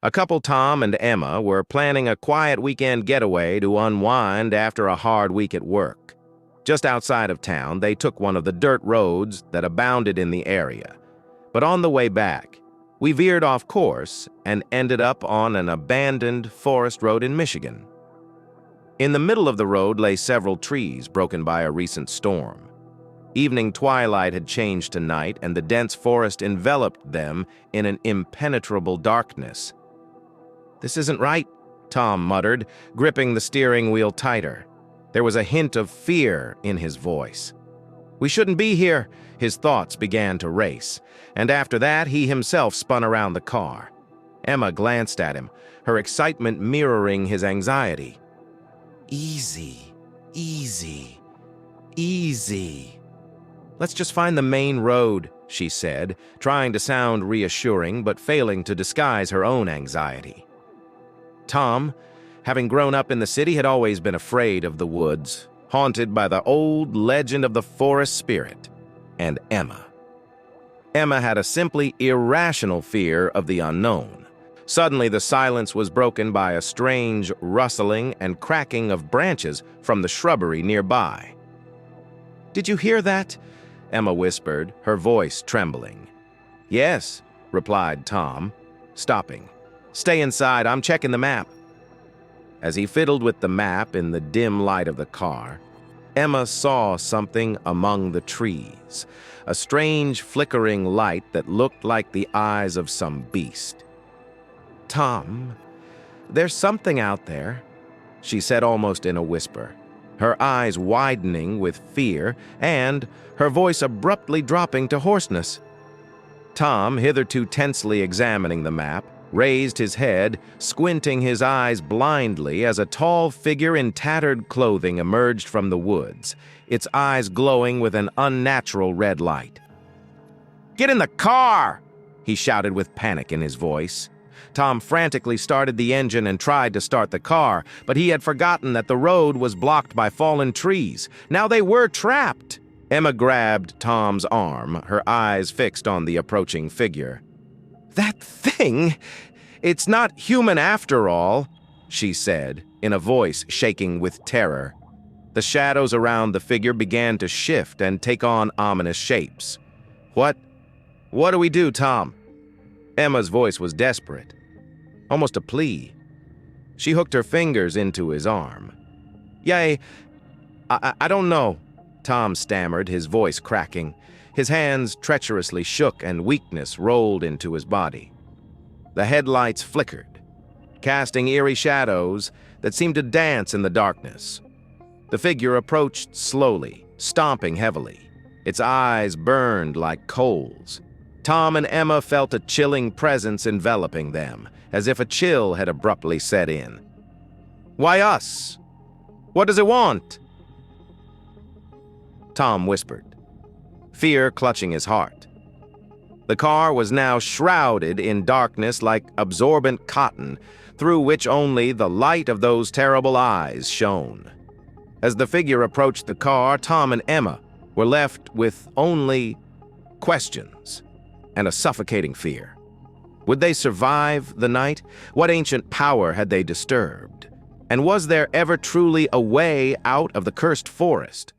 A couple, Tom and Emma, were planning a quiet weekend getaway to unwind after a hard week at work. Just outside of town, they took one of the dirt roads that abounded in the area. But on the way back, we veered off course and ended up on an abandoned forest road in Michigan. In the middle of the road lay several trees broken by a recent storm. Evening twilight had changed to night, and the dense forest enveloped them in an impenetrable darkness. "This isn't right," Tom muttered, gripping the steering wheel tighter. There was a hint of fear in his voice. "We shouldn't be here." His thoughts began to race, and after that he himself spun around the car. Emma glanced at him, her excitement mirroring his anxiety. "Easy, easy, easy. Let's just find the main road," she said, trying to sound reassuring but failing to disguise her own anxiety. Tom, having grown up in the city, had always been afraid of the woods, haunted by the old legend of the forest spirit. And Emma had a simply irrational fear of the unknown. Suddenly, the silence was broken by a strange rustling and cracking of branches from the shrubbery nearby. "Did you hear that?" Emma whispered, her voice trembling. "Yes," replied Tom, stopping. "Stay inside, I'm checking the map." As he fiddled with the map in the dim light of the car, Emma saw something among the trees, a strange flickering light that looked like the eyes of some beast. "Tom, there's something out there," she said almost in a whisper, her eyes widening with fear and her voice abruptly dropping to hoarseness. Tom, hitherto tensely examining the map, raised his head, squinting his eyes blindly as a tall figure in tattered clothing emerged from the woods, its eyes glowing with an unnatural red light. "Get in the car!" he shouted with panic in his voice. Tom frantically started the engine and tried to start the car, but he had forgotten that the road was blocked by fallen trees. Now they were trapped. Emma grabbed Tom's arm, her eyes fixed on the approaching figure. "That thing! It's not human after all," she said, in a voice shaking with terror. The shadows around the figure began to shift and take on ominous shapes. What do we do, Tom?" Emma's voice was desperate, almost a plea. She hooked her fingers into his arm. I don't know," Tom stammered, his voice cracking. His hands treacherously shook and weakness rolled into his body. The headlights flickered, casting eerie shadows that seemed to dance in the darkness. The figure approached slowly, stomping heavily. Its eyes burned like coals. Tom and Emma felt a chilling presence enveloping them, as if a chill had abruptly set in. "Why us? What does it want?" Tom whispered, fear clutching his heart. The car was now shrouded in darkness like absorbent cotton, through which only the light of those terrible eyes shone. As the figure approached the car, Tom and Emma were left with only questions and a suffocating fear. Would they survive the night? What ancient power had they disturbed? And was there ever truly a way out of the cursed forest?